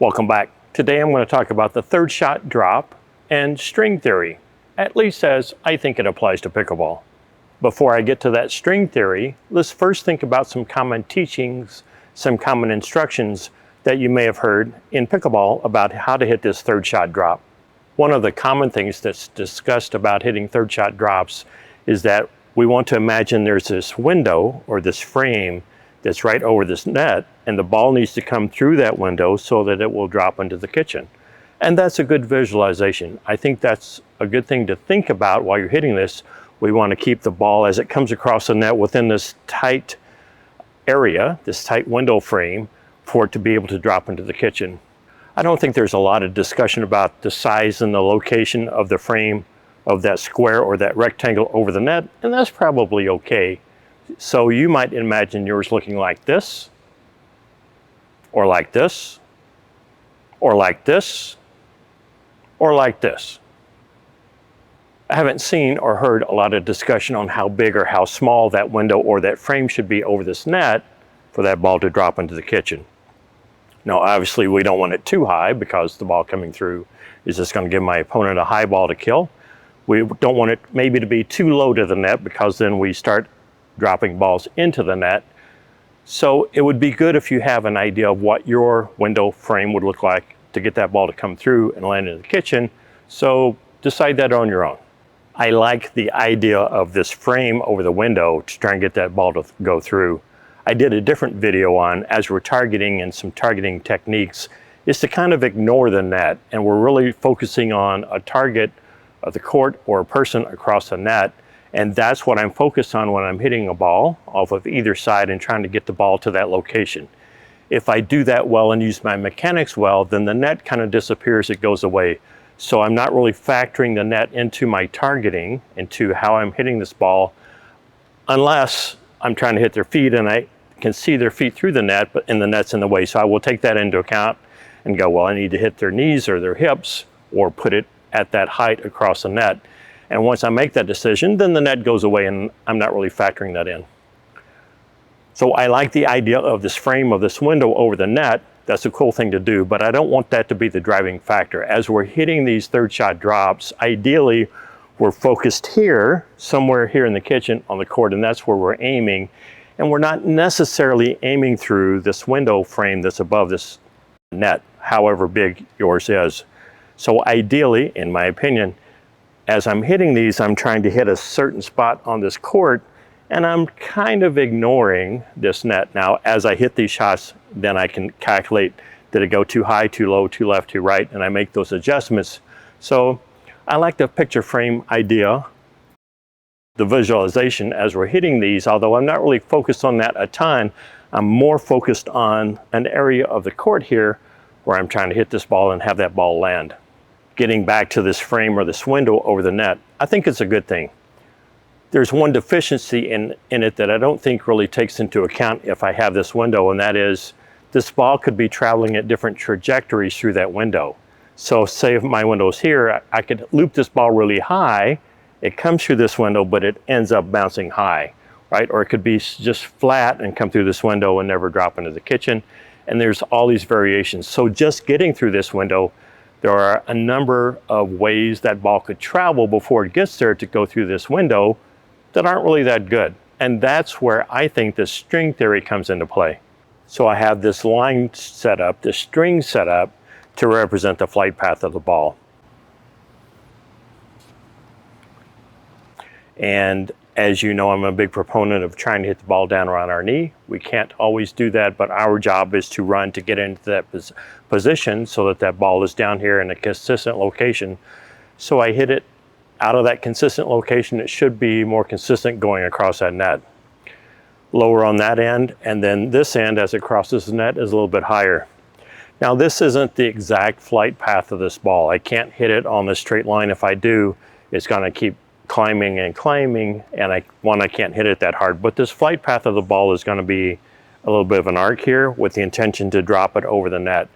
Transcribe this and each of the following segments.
Welcome back. Today I'm going to talk about the third shot drop and string theory, at least as I think it applies to pickleball. Before I get to that string theory, let's first think about some common teachings, some common instructions that you may have heard in pickleball about how to hit this third shot drop. One of the common things that's discussed about hitting third shot drops is that we want to imagine there's this window or this frame that's right over this net, and the ball needs to come through that window so that it will drop into the kitchen. And that's a good visualization. I think that's a good thing to think about while you're hitting this. We want to keep the ball as it comes across the net within this tight area, this tight window frame, for it to be able to drop into the kitchen. I don't think there's a lot of discussion about the size and the location of the frame of that square or that rectangle over the net, and that's probably okay. So you might imagine yours looking like this, or like this, or like this, or like this. I haven't seen or heard a lot of discussion on how big or how small that window or that frame should be over this net for that ball to drop into the kitchen. Now, obviously, we don't want it too high because the ball coming through is just going to give my opponent a high ball to kill. We don't want it maybe to be too low to the net because then we start dropping balls into the net. So it would be good if you have an idea of what your window frame would look like to get that ball to come through and land in the kitchen. So decide that on your own. I like the idea of this frame over the window to try and get that ball to go through. I did a different video on, as we're targeting and some targeting techniques, is to kind of ignore the net, and we're really focusing on a target of the court or a person across the net. And that's what I'm focused on when I'm hitting a ball off of either side and trying to get the ball to that location. If I do that well and use my mechanics well, then the net kind of disappears, it goes away. So I'm not really factoring the net into my targeting, into how I'm hitting this ball, unless I'm trying to hit their feet and I can see their feet through the net, but the net's in the way. So I will take that into account and go, well, I need to hit their knees or their hips or put it at that height across the net. And once I make that decision, then the net goes away and I'm not really factoring that in. So I like the idea of this frame of this window over the net. That's a cool thing to do, but I don't want that to be the driving factor. As we're hitting these third shot drops, ideally we're focused here, somewhere here in the kitchen on the court, and that's where we're aiming. And we're not necessarily aiming through this window frame that's above this net, however big yours is. So ideally, in my opinion, as I'm hitting these, I'm trying to hit a certain spot on this court, and I'm kind of ignoring this net. Now, as I hit these shots, then I can calculate, did it go too high, too low, too left, too right, and I make those adjustments. So I like the picture frame idea, the visualization as we're hitting these, although I'm not really focused on that a ton. I'm more focused on an area of the court here where I'm trying to hit this ball and have that ball land. Getting back to this frame or this window over the net, I think it's a good thing. There's one deficiency in it that I don't think really takes into account if I have this window, and that is this ball could be traveling at different trajectories through that window. So say if my window's here, I could loop this ball really high, it comes through this window, but it ends up bouncing high, right? Or it could be just flat and come through this window and never drop into the kitchen. And there's all these variations. So just getting through this window, there are a number of ways that ball could travel before it gets there to go through this window that aren't really that good. And that's where I think the string theory comes into play. So I have this line set up, this string set up to represent the flight path of the ball. And as you know, I'm a big proponent of trying to hit the ball down around our knee. We can't always do that, but our job is to run to get into that position so that that ball is down here in a consistent location. So I hit it out of that consistent location. It should be more consistent going across that net. Lower on that end, and then this end as it crosses the net is a little bit higher. Now this isn't the exact flight path of this ball. I can't hit it on the straight line. If I do, it's going to keep climbing and climbing, and I can't hit it that hard. But this flight path of the ball is going to be a little bit of an arc here with the intention to drop it over the net.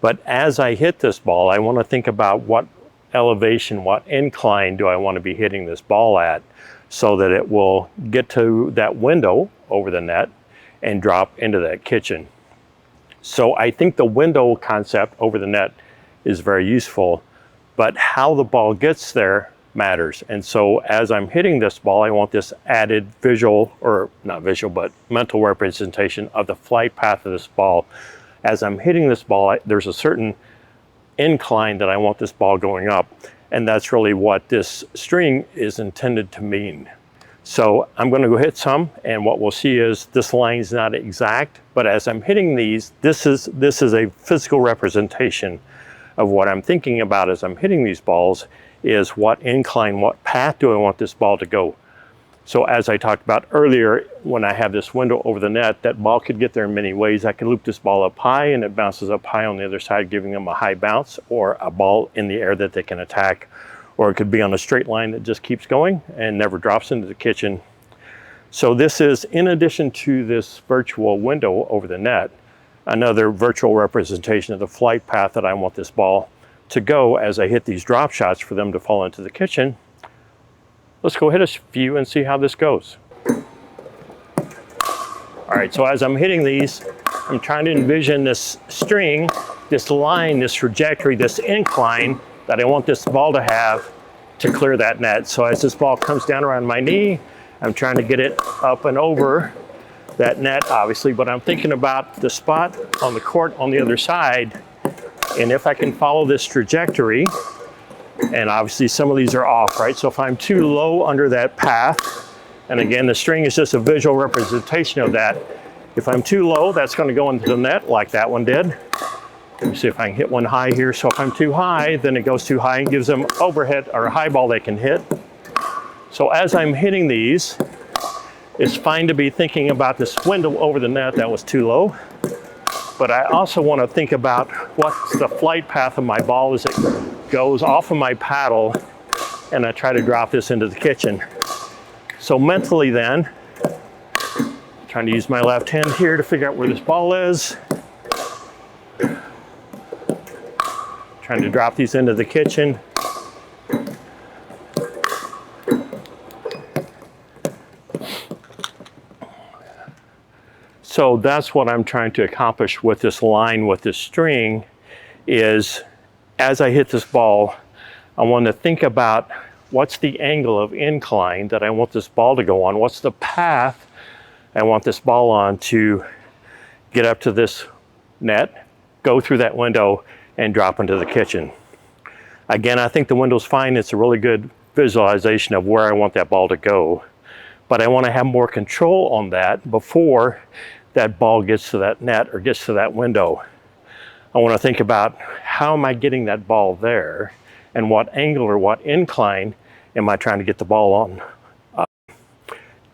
But as I hit this ball, I want to think about what elevation, what incline do I want to be hitting this ball at so that it will get to that window over the net and drop into that kitchen. So I think the window concept over the net is very useful, but how the ball gets there matters. And so as I'm hitting this ball, I want this added visual, or not visual, but mental representation of the flight path of this ball. As I'm hitting this ball, there's a certain incline that I want this ball going up. And that's really what this string is intended to mean. So I'm going to go hit some, and what we'll see is this line is not exact, but as I'm hitting these, this is a physical representation of what I'm thinking about as I'm hitting these balls, is what incline, what path do I want this ball to go. So as I talked about earlier, when I have this window over the net, that ball could get there in many ways. I can loop this ball up high and it bounces up high on the other side, giving them a high bounce, or a ball in the air that they can attack. Or it could be on a straight line that just keeps going and never drops into the kitchen. So this is, in addition to this virtual window over the net, another virtual representation of the flight path that I want this ball to go as I hit these drop shots for them to fall into the kitchen. Let's go hit a few and see how this goes. All right, so as I'm hitting these, I'm trying to envision this string, this line, this trajectory, this incline that I want this ball to have to clear that net. So as this ball comes down around my knee, I'm trying to get it up and over that net, obviously, but I'm thinking about the spot on the court on the other side. And if I can follow this trajectory, and obviously some of these are off, right? So if I'm too low under that path, and again, the string is just a visual representation of that. If I'm too low, that's going to go into the net like that one did. Let me see if I can hit one high here. So if I'm too high, then it goes too high and gives them overhead or a high ball they can hit. So as I'm hitting these, it's fine to be thinking about this window over the net that was too low. But I also want to think about what's the flight path of my ball as it goes off of my paddle and I try to drop this into the kitchen. So mentally then, trying to use my left hand here to figure out where this ball is. Trying to drop these into the kitchen. So that's what I'm trying to accomplish with this line, with this string, is as I hit this ball, I want to think about what's the angle of incline that I want this ball to go on, what's the path I want this ball on to get up to this net, go through that window, and drop into the kitchen. Again, I think the window's fine. It's a really good visualization of where I want that ball to go. But I want to have more control on that before that ball gets to that net or gets to that window. I want to think about how am I getting that ball there, and what angle or what incline am I trying to get the ball on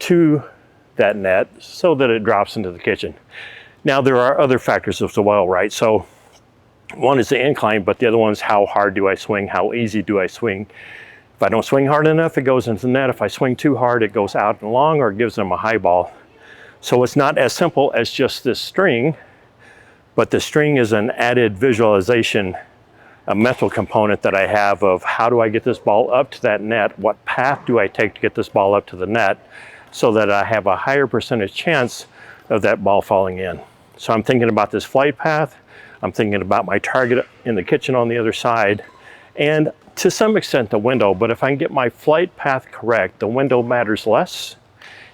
to that net so that it drops into the kitchen. Now there are other factors as well, right? So one is the incline, but the other one is how hard do I swing, how easy do I swing. If I don't swing hard enough, it goes into the net. If I swing too hard, it goes out and long or gives them a high ball. So it's not as simple as just this string, but the string is an added visualization, a mental component that I have of how do I get this ball up to that net, what path do I take to get this ball up to the net so that I have a higher percentage chance of that ball falling in. So I'm thinking about this flight path, I'm thinking about my target in the kitchen on the other side, and to some extent the window, but if I can get my flight path correct, the window matters less.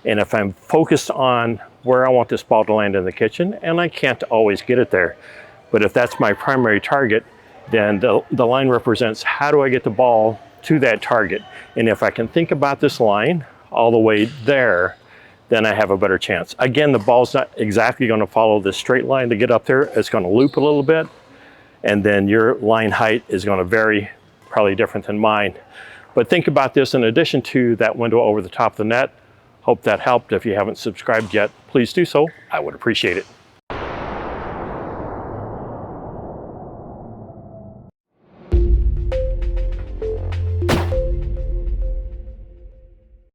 And if I'm focused on where I want this ball to land in the kitchen, and I can't always get it there, but if that's my primary target, then the line represents how do I get the ball to that target. And if I can think about this line all the way there, then I have a better chance. Again, the ball's not exactly going to follow this straight line to get up there. It's going to loop a little bit, and then your line height is going to vary, probably different than mine. But think about this in addition to that window over the top of the net. Hope that helped. If you haven't subscribed yet, please do so. I would appreciate it.